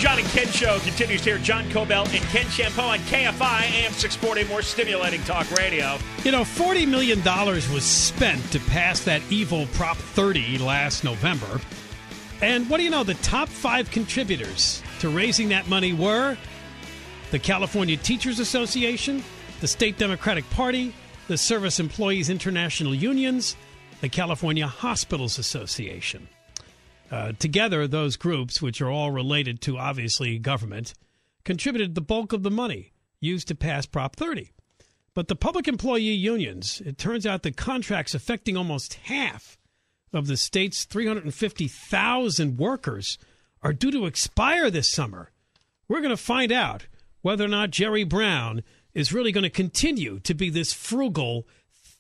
John and Ken Show continues here. John Cobell and Ken Shampoo on KFI, AM 640, more stimulating talk radio. You know, $40 million was spent to pass that evil Prop 30 last November. And what do you know? The top 5 contributors to raising that money were the California Teachers Association, the State Democratic Party, the Service Employees International Unions, the California Hospitals Association. Together, those groups, which are all related to, obviously, government, contributed the bulk of the money used to pass Prop 30. But the public employee unions, it turns out the contracts affecting almost half of the state's 350,000 workers are due to expire this summer. We're going to find out whether or not Jerry Brown is really going to continue to be this frugal,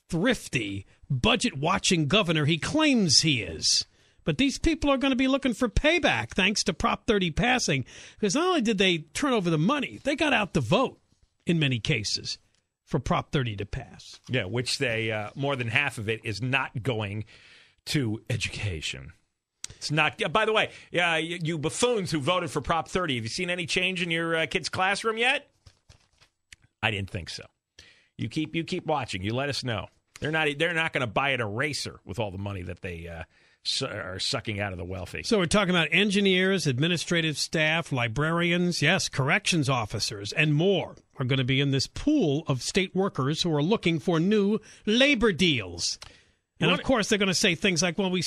thrifty, budget-watching governor he claims he is. But these people are going to be looking for payback thanks to Prop 30 passing, because not only did they turn over the money, they got out the vote in many cases for Prop 30 to pass. Yeah, which they more than half of it is not going to education. It's not. By the way, you buffoons who voted for Prop 30, have you seen any change in your kid's classroom yet? I didn't think so. You keep watching. You let us know. They're not going to buy an eraser with all the money that they are sucking out of the wealthy. So we're talking about engineers, administrative staff, librarians, yes, corrections officers, and more are going to be in this pool of state workers who are looking for new labor deals. And, of course, they're going to say things like, well, we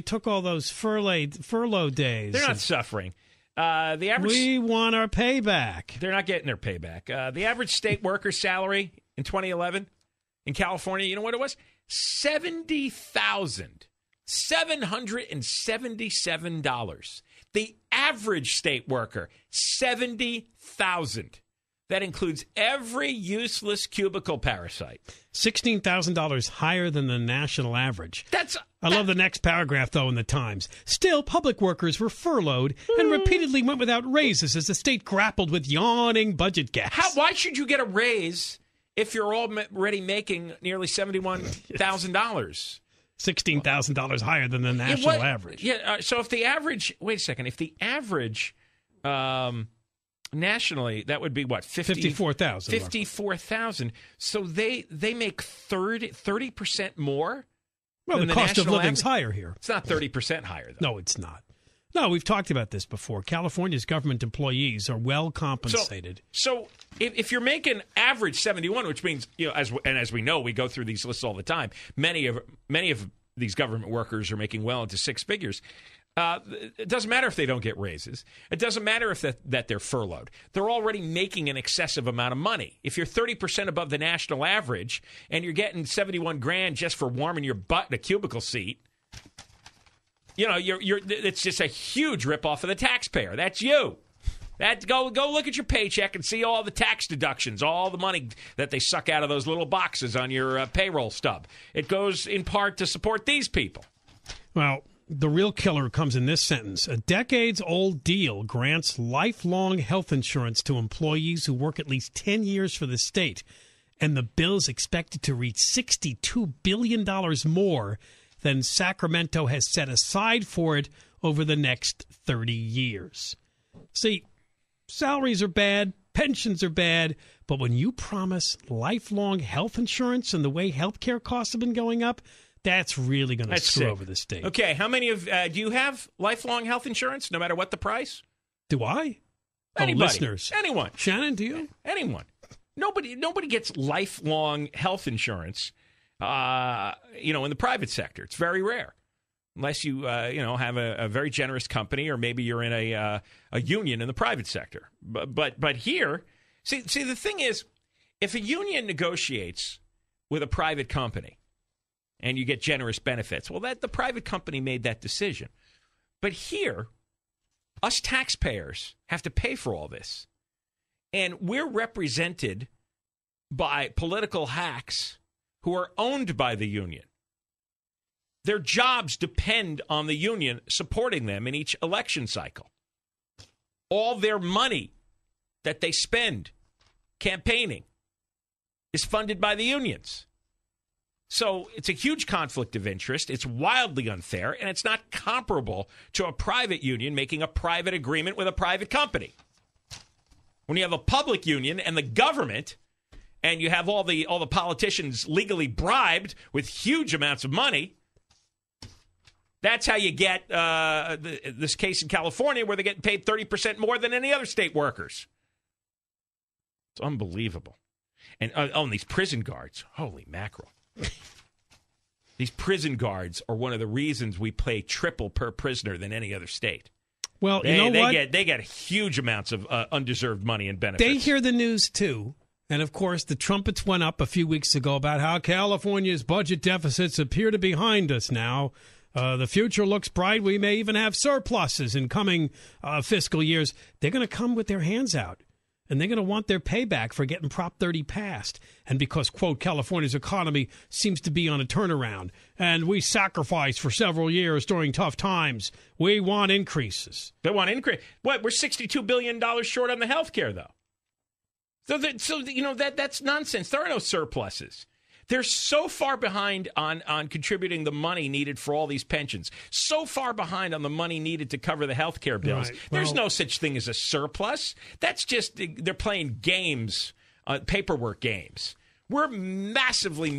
took all those furlough days. They're not suffering. We want our payback. They're not getting their payback. The average state worker's salary in 2011 in California, you know what it was? $70,777. The average state worker, $70,000. That includes every useless cubicle parasite. $16,000 higher than the national average. I love the next paragraph, though, in the Times. Still, public workers were furloughed and repeatedly went without raises as the state grappled with yawning budget gaps. Why should you get a raise if you're already making nearly $71,000? $16,000 higher than the national average. Yeah. So if the average, wait a second, if the average nationally, that would be what? 54,000. 54,000. So they make 30% more. Well, than the cost of living's average? higher here. It's not 30% higher, though. No, it's not. No, we've talked about this before. California's government employees are well compensated. So if you're making average 71, which means, you know, as we know, we go through these lists all the time. Many of these government workers are making well into 6 figures. It doesn't matter if they don't get raises. It doesn't matter if that they're furloughed. They're already making an excessive amount of money. If you're 30% above the national average and you're getting $71,000 just for warming your butt in a cubicle seat, you know, it's just a huge ripoff of the taxpayer. That's you. Go look at your paycheck and see all the tax deductions, all the money that they suck out of those little boxes on your payroll stub. It goes in part to support these people. Well, the real killer comes in this sentence. A decades-old deal grants lifelong health insurance to employees who work at least 10 years for the state, and the bill is expected to reach $62 billion more than Sacramento has set aside for it over the next 30 years. See, salaries are bad, pensions are bad, but when you promise lifelong health insurance and the way health care costs have been going up, that's really going to screw over the state. Okay, how many of do you have lifelong health insurance, no matter what the price? Do I? Anybody. Listeners. Anyone. Shannon, do you? Anyone. Nobody gets lifelong health insurance, in the private sector. It's very rare. Unless you, have a very generous company, or maybe you're in a union in the private sector. But here, see, the thing is, if a union negotiates with a private company and you get generous benefits, well, the private company made that decision. But here, us taxpayers have to pay for all this. And we're represented by political hacks who are owned by the union. Their jobs depend on the union supporting them in each election cycle. All their money that they spend campaigning is funded by the unions. So it's a huge conflict of interest. It's wildly unfair, and it's not comparable to a private union making a private agreement with a private company. When you have a public union and the government, and you have all the politicians legally bribed with huge amounts of money, that's how you get this case in California where they're getting paid 30% more than any other state workers. It's unbelievable. And these prison guards, holy mackerel. These prison guards are one of the reasons we pay triple per prisoner than any other state. Well, you know what? They get huge amounts of undeserved money and benefits. They hear the news, too. And, of course, the trumpets went up a few weeks ago about how California's budget deficits appear to be behind us now. The future looks bright. We may even have surpluses in coming fiscal years. They're going to come with their hands out, and they're going to want their payback for getting Prop 30 passed. And because, quote, California's economy seems to be on a turnaround, and we sacrificed for several years during tough times, we want increases. They want increase. What? We're $62 billion short on the health care, though. So that's nonsense. There are no surpluses. They're so far behind on contributing the money needed for all these pensions, so far behind on the money needed to cover the health care bills. Right. There's no such thing as a surplus. That's just they're playing games, paperwork games. We're massively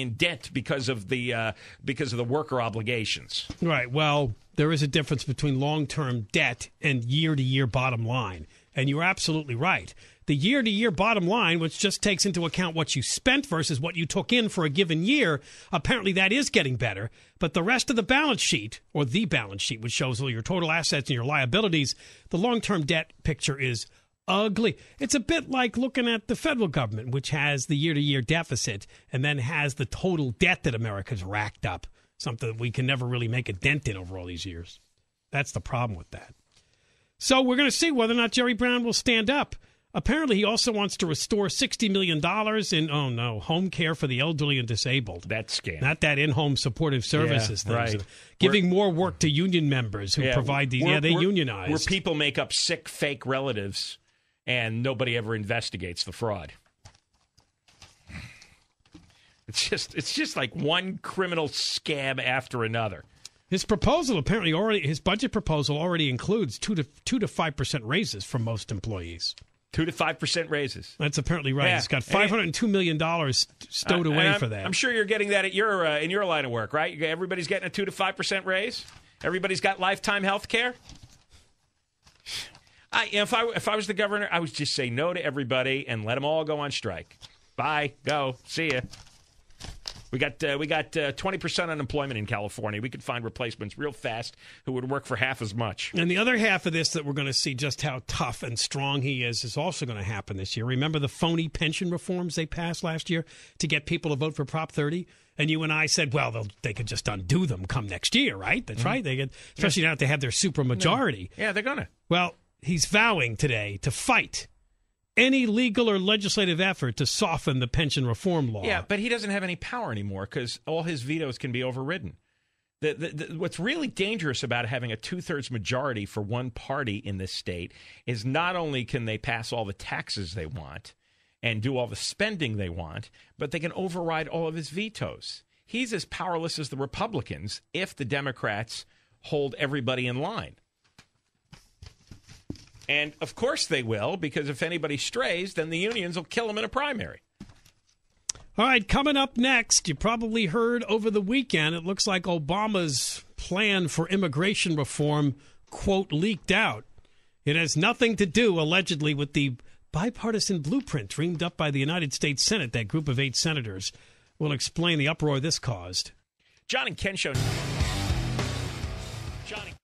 in debt because of the worker obligations. Right. Well, there is a difference between long-term debt and year-to-year bottom line, and you're absolutely right. The year-to-year bottom line, which just takes into account what you spent versus what you took in for a given year, apparently that is getting better. But the rest of the balance sheet, or the balance sheet, which shows all your total assets and your liabilities, the long-term debt picture is ugly. It's a bit like looking at the federal government, which has the year-to-year deficit and then has the total debt that America's racked up, something that we can never really make a dent in over all these years. That's the problem with that. So we're going to see whether or not Jerry Brown will stand up. Apparently, he also wants to restore $60 million in, home care for the elderly and disabled. That's scam. Not that in-home supportive services things. Right. Giving more work to union members who provide these. They unionize. Where people make up sick, fake relatives, and nobody ever investigates the fraud. It's just like one criminal scam after another. His proposal his budget proposal already includes 2 to 5% raises for most employees. 2 to 5% raises. That's apparently right. It's got $502 million stowed away for that. I'm sure you're getting that at your in your line of work, right? Everybody's getting a 2 to 5% raise. Everybody's got lifetime health care. If I was the governor, I would just say no to everybody and let them all go on strike. Bye. Go. See ya. We got 20% unemployment in California. We could find replacements real fast who would work for half as much. And the other half of this that we're going to see just how tough and strong he is also going to happen this year. Remember the phony pension reforms they passed last year to get people to vote for Prop 30? And you and I said, well, they could just undo them come next year, right? That's right. They could, especially now that they have their supermajority. Yeah, they're going to. Well, he's vowing today to fight any legal or legislative effort to soften the pension reform law. Yeah, but he doesn't have any power anymore because all his vetoes can be overridden. What's really dangerous about having a two-thirds majority for one party in this state is not only can they pass all the taxes they want and do all the spending they want, but they can override all of his vetoes. He's as powerless as the Republicans if the Democrats hold everybody in line. And, of course, they will, because if anybody strays, then the unions will kill them in a primary. All right, coming up next, you probably heard over the weekend, it looks like Obama's plan for immigration reform, quote, leaked out. It has nothing to do, allegedly, with the bipartisan blueprint dreamed up by the United States Senate, that group of 8 senators. We'll explain the uproar this caused. John and Ken Show. John and